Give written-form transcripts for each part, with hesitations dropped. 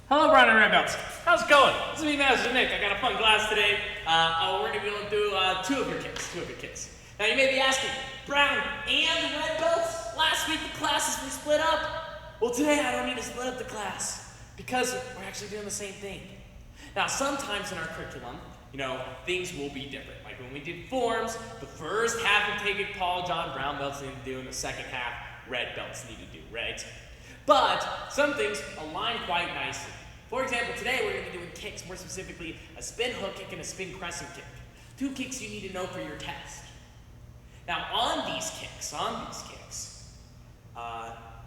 Hello, brown and red belts. How's it going? This is me, Master Nick. I got a fun class today. We're going to be able to do two of your kicks. Now, you may be asking, brown and red belts? Last week the classes were split up. Well, today I don't need to split up the class because we're actually doing the same thing. Now, sometimes in our curriculum, things will be different. Like when we did forms, the first half of taking Paul John brown belts need to do, and the second half red belts need to do, right? But some things align quite nicely. For example, today we're going to be doing kicks, more specifically a spin hook kick and a spin crescent kick. Two kicks you need to know for your test. Now on these kicks,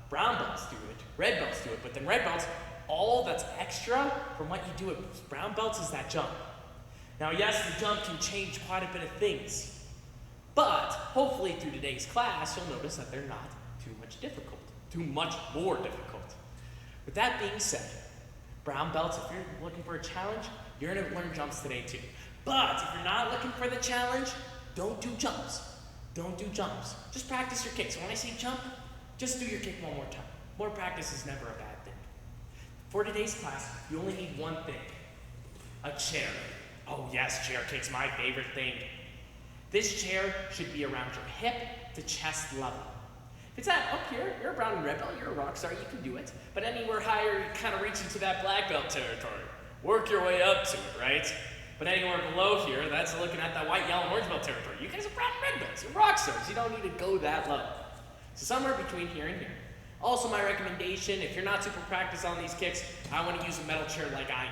brown belts do it, red belts do it, but then red belts, all that's extra from what you do with brown belts is that jump. Now yes, the jump can change quite a bit of things, but hopefully through today's class you'll notice that they're not too much more difficult. With that being said, brown belts, if you're looking for a challenge, you're going to learn jumps today too. But if you're not looking for the challenge, don't do jumps. Just practice your kicks. When I say jump, just do your kick one more time. More practice is never a bad thing. For today's class, you only need one thing. A chair. Oh yes, chair kicks, my favorite thing. This chair should be around your hip to chest level. If it's at up here, you're a brown and red belt, you're a rock star, you can do it. But anywhere higher, you kind of reach into that black belt territory. Work your way up to it, right? But anywhere below here, that's looking at that white, yellow, and orange belt territory. You guys are brown and red belts, you're rock stars. You don't need to go that low. So somewhere between here and here. Also my recommendation, if you're not super practiced on these kicks, I want to use a metal chair like I am.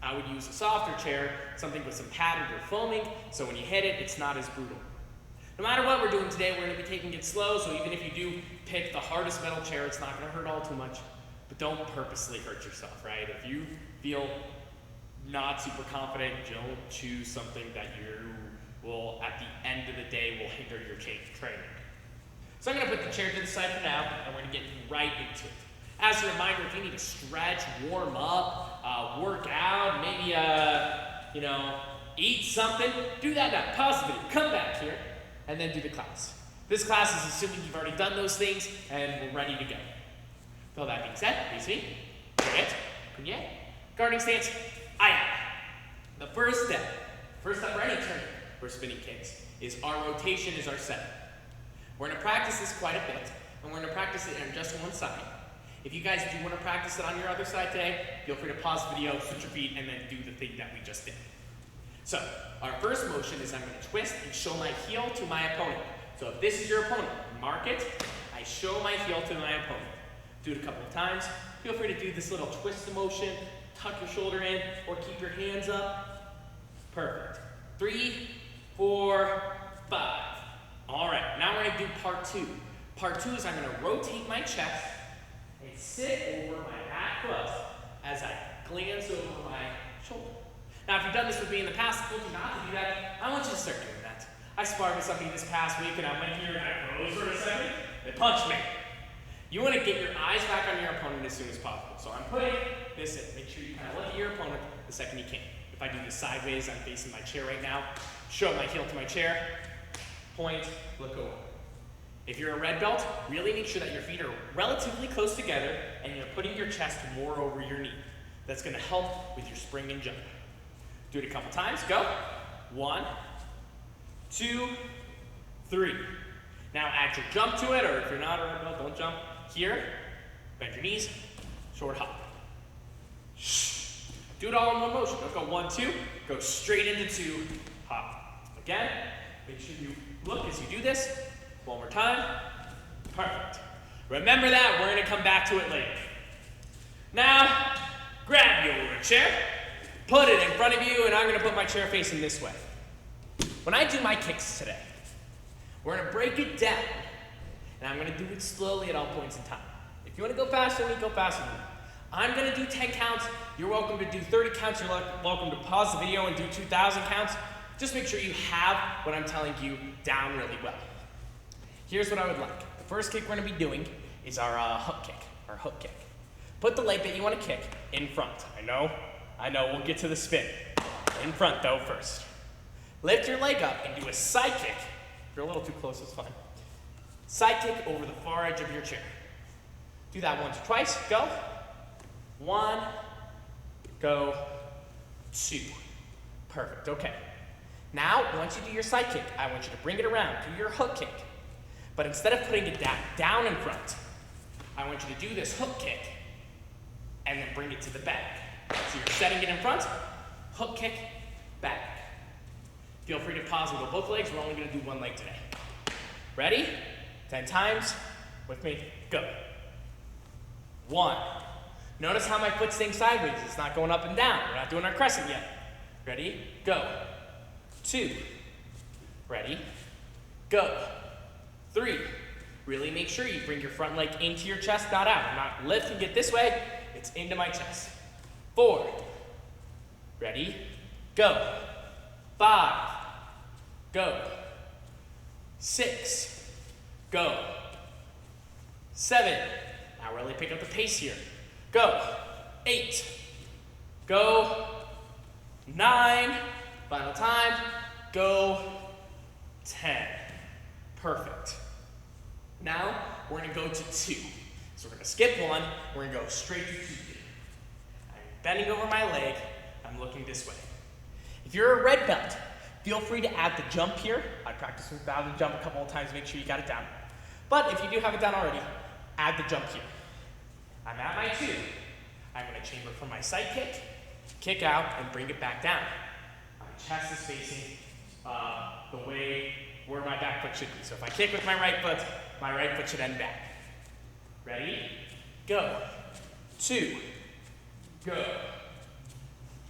I would use a softer chair, something with some padding or foaming, so when you hit it, it's not as brutal. No matter what we're doing today, we're going to be taking it slow, so even if you do pick the hardest metal chair, it's not going to hurt all too much. But don't purposely hurt yourself, right? If you feel not super confident, don't choose something that you will, at the end of the day, will hinder your training. So I'm going to put the chair to the side for now, and we're going to get right into it. As a reminder, if you need to stretch, warm up, work out, maybe, eat something, do that now. Pause the video, come back here, and then do the class. This class is assuming you've already done those things and we're ready to go. With all that being said, please me, Kunyet, guarding stance, aye. The first step for any turn for spinning kicks is our rotation is our setup. We're going to practice this quite a bit, and we're going to practice it on just one side. If you guys do want to practice it on your other side today, feel free to pause the video, switch your feet, and then do the thing that we just did. So, our first motion is I'm going to twist and show my heel to my opponent. So if this is your opponent, mark it, I show my heel to my opponent. Do it a couple of times. Feel free to do this little twist motion, tuck your shoulder in, or keep your hands up. Perfect. 3, 4, 5. All right, now we're going to do part 2. Part 2 is I'm going to rotate my chest and sit over my back foot as I glance over my shoulder. Now, if you've done this with me in the past, I told you not to do that. I want you to start doing that. I sparred with somebody this past week, and I went here and I froze for a second. They punched me. You want to get your eyes back on your opponent as soon as possible. So I'm putting this in. Make sure you kind of look at your opponent the second you can. If I do this sideways, I'm facing my chair right now. Show my heel to my chair. Point, look over. If you're a red belt, really make sure that your feet are relatively close together and you're putting your chest more over your knee. That's going to help with your spring and jump. Do it a couple times. Go. 1, 2, 3. Now add your jump to it, or if you're not a red belt, don't jump. Here, bend your knees, short hop. Shh. Do it all in one motion. Don't go 1, 2. Go straight into 2, hop. Again, make sure you look as you do this. One more time. Perfect. Remember that. We're going to come back to it later. Now, grab your chair. Put it in front of you, and I'm going to put my chair facing this way. When I do my kicks today, we're going to break it down, and I'm going to do it slowly at all points in time. If you want to go faster than me, go faster than me. I'm going to do 10 counts. You're welcome to do 30 counts. You're welcome to pause the video and do 2,000 counts. Just make sure you have what I'm telling you down really well. Here's what I would like. The first kick we're going to be doing is our hook kick. Put the leg that you want to kick in front. I know, we'll get to the spin. In front though first. Lift your leg up and do a side kick. If you're a little too close, it's fine. Side kick over the far edge of your chair. Do that once or twice. Go. 1, go, 2. Perfect, okay. Now, once you do your side kick, I want you to bring it around, do your hook kick. But instead of putting it down in front, I want you to do this hook kick and then bring it to the back. So you're setting it in front, hook kick, back. Feel free to pause and go both legs. We're only gonna do one leg today. Ready? 10 times, with me, go. 1. Notice how my foot's staying sideways. It's not going up and down. We're not doing our crescent yet. Ready? Go. 2. Ready? Go. 3. Really make sure you bring your front leg into your chest, not out. I'm not lifting it this way. It's into my chest. 4. Ready? Go. 5. Go. 6. Go. 7. Now really pick up the pace here. Go. 8. Go. 9. Final time. Go. 10. Perfect. Now we're going to go to 2. So we're going to skip 1. We're going to go straight to 2. I'm bending over my leg. I'm looking this way. If you're a red belt, feel free to add the jump here. I practiced without the jump a couple of times. Make sure you got it down. But if you do have it down already, add the jump here. I'm at my 2. I'm going to chamber from my side kick out, and bring it back down. My chest is facing the way where my back foot should be. So if I kick with my right foot should end back. Ready? Go. 2. Go.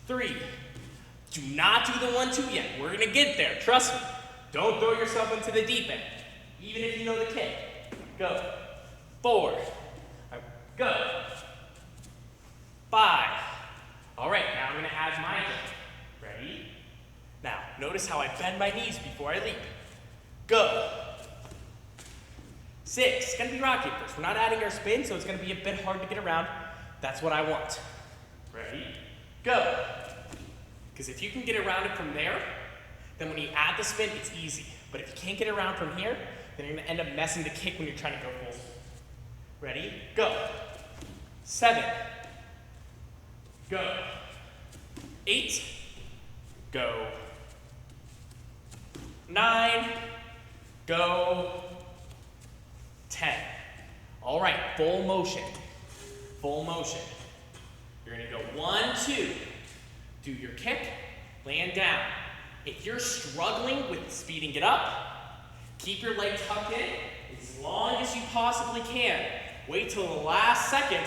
3. Do not do the 1-2 yet. We're going to get there. Trust me. Don't throw yourself into the deep end, even if you know the kick. Go. 4. Go. 5. All right, now I'm going to add my jump. Ready? Now, notice how I bend my knees before I leap. Go. 6. It's going to be rocket first. We're not adding our spin, so it's going to be a bit hard to get around. That's what I want. Ready? Go. Because if you can get around it from there, then when you add the spin, it's easy. But if you can't get around from here, then you're going to end up messing the kick when you're trying to go full. Ready? Go. 7. Go. 8. Go. 9. Go. 10. All right, full motion. Full motion. You're going to go 1, 2. Do your kick, land down. If you're struggling with speeding it up, keep your leg tucked in as long as you possibly can. Wait till the last second,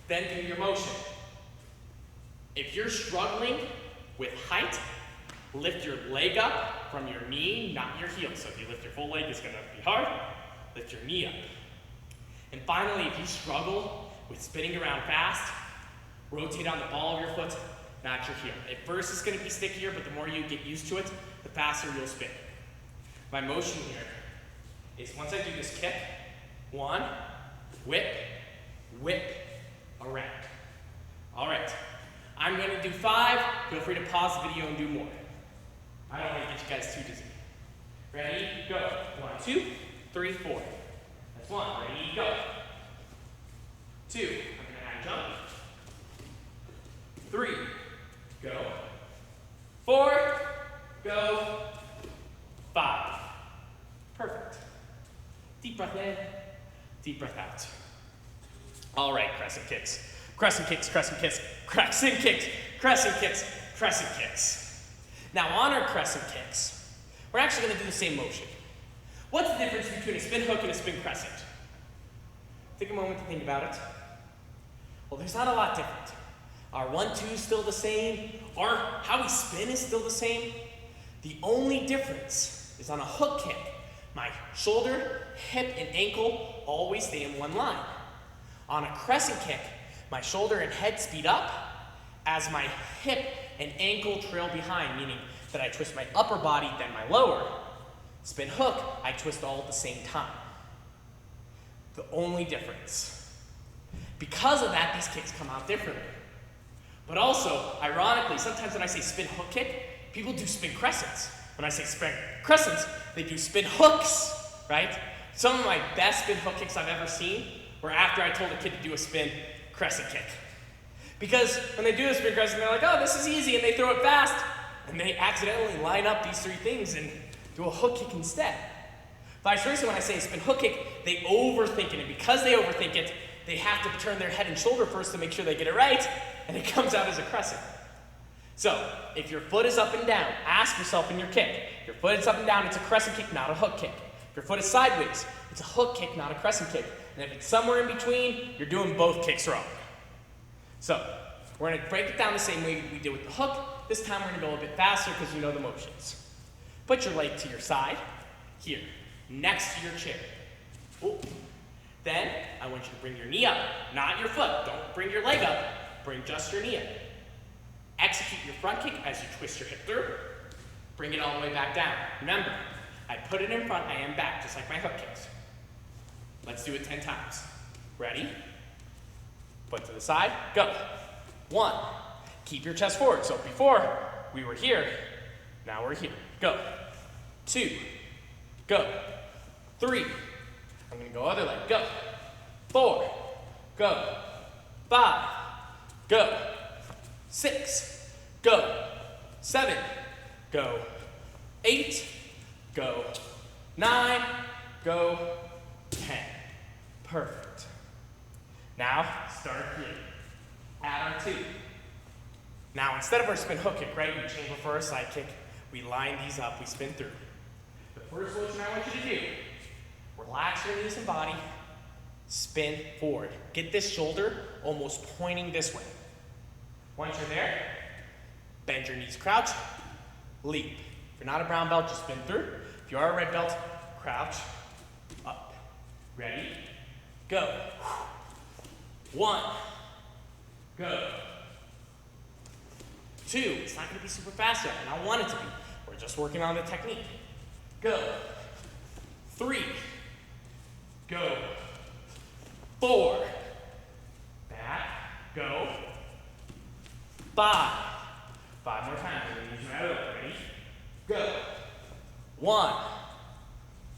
then do your motion. If you're struggling with height, lift your leg up from your knee, not your heel. So if you lift your full leg, it's going to be hard. Lift your knee up. And finally, if you struggle with spinning around fast, rotate on the ball of your foot, not your heel. At first, it's going to be stickier, but the more you get used to it, the faster you'll spin. My motion here is once I do this kick, 1, whip, whip, around. All right, I'm going to do 5. Feel free to pause the video and do more. I don't want to get you guys too dizzy. Ready, go. 1, 2, 3, 4. That's 1. Ready, go. 2. I'm going to add jump. 3. Go. 4. Go. 5. Perfect. Deep breath in, deep breath out. All right, crescent kicks. Crescent kicks, crescent kicks, crescent kicks, crescent kicks, crescent kicks. Now on our crescent kicks, we're actually going to do the same motion. What's the difference between a spin hook and a spin crescent? Take a moment to think about it. Well, there's not a lot different. Our 1-2 is still the same. How we spin is still the same. The only difference is on a hook kick, my shoulder, hip, and ankle always stay in one line. On a crescent kick, my shoulder and head speed up as my hip and ankle trail behind, meaning that I twist my upper body, then my lower. Spin hook, I twist all at the same time. The only difference. Because of that, these kicks come out differently. But also, ironically, sometimes when I say spin hook kick, people do spin crescents. When I say spin crescents, they do spin hooks, right? Some of my best spin hook kicks I've ever seen were after I told a kid to do a spin crescent kick. Because when they do the spin crescent, they're like, oh, this is easy, and they throw it fast, and they accidentally line up these three things and do a hook kick instead. Vice versa, when I say spin hook kick, they overthink it, and because they overthink it, they have to turn their head and shoulder first to make sure they get it right, and it comes out as a crescent. So, if your foot is up and down, ask yourself in your kick. If your foot is up and down, it's a crescent kick, not a hook kick. If your foot is sideways, it's a hook kick, not a crescent kick. And if it's somewhere in between, you're doing both kicks wrong. So, we're going to break it down the same way we did with the hook. This time we're going to go a bit faster because you know the motions. Put your leg to your side, here, next to your chair. Ooh. Then, I want you to bring your knee up, not your foot. Don't bring your leg up, bring just your knee up. Execute your front kick as you twist your hip through. Bring it all the way back down. Remember, I put it in front, I am back, just like my hook kicks. Let's do it 10 times. Ready? Foot to the side, go. 1, keep your chest forward. So before, we were here, now we're here. Go. 2, go. 3, I'm gonna go other leg, go. 4, go. 5, go. 6, go. 7, go. 8, go. 9, go. 10. Perfect. Now, start here. Add our 2. Now, instead of our spin hook kick, right, we chamber for our side kick, we line these up, we spin through. The first motion I want you to do, relax your knees and body, spin forward. Get this shoulder almost pointing this way. Once you're there, bend your knees, crouch, leap. If you're not a brown belt, just spin through. If you are a red belt, crouch, up. Ready? Go. 1, go. 2, it's not going to be super fast yet, and I want it to be. We're just working on the technique. Go. 3, go. 4, back, go. 5 more times. We're going to use your elbow. Ready? Go. 1,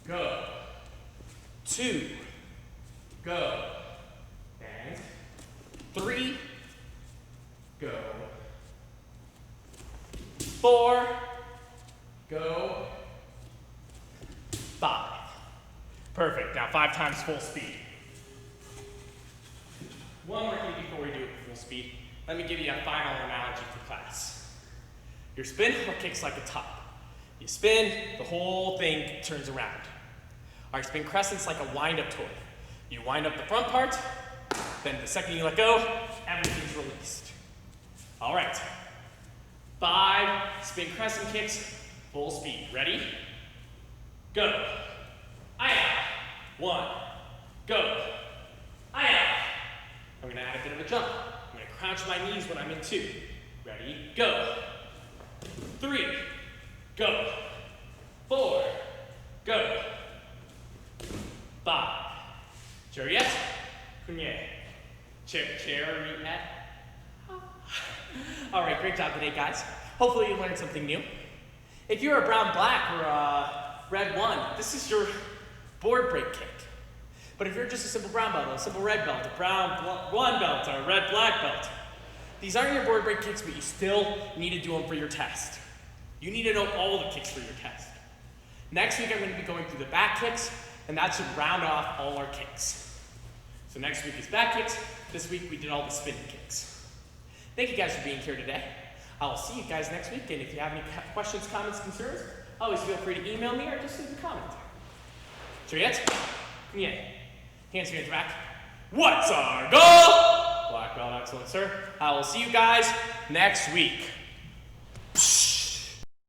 go. 2, go. And 3, go. 4, go. 5. Perfect. Now 5 times full speed. One more thing before we do it full speed. Let me give you a final analogy for class. Your spin hook kick's like a top. You spin, the whole thing turns around. Our spin crescent's like a wind-up toy. You wind up the front part, then the second you let go, everything's released. All right. 5 spin crescent kicks, full speed. Ready? Go. Aya. 1, go. Aya. I'm gonna add a bit of a jump. I'm gonna crouch my knees when I'm in 2. Ready? Go. 3, go. 4, go. 5. Chariot. Kunye. Chariot. All right, great job today, guys. Hopefully you learned something new. If you're a brown black or a red 1, this is your board break kick. But if you're just a simple brown belt, a simple red belt, a brown 1 belt, or a red black belt, these aren't your board break kicks, but you still need to do them for your test. You need to know all the kicks for your test. Next week, I'm going to be going through the back kicks, and that should round off all our kicks. So next week is back kicks. This week, we did all the spinning kicks. Thank you guys for being here today. I'll see you guys next week, and if you have any questions, comments, concerns, always feel free to email me or just leave a comment. Chariot. Yeah. Hands behind your back. What's our goal? Black belt, excellent, sir. I will see you guys next week.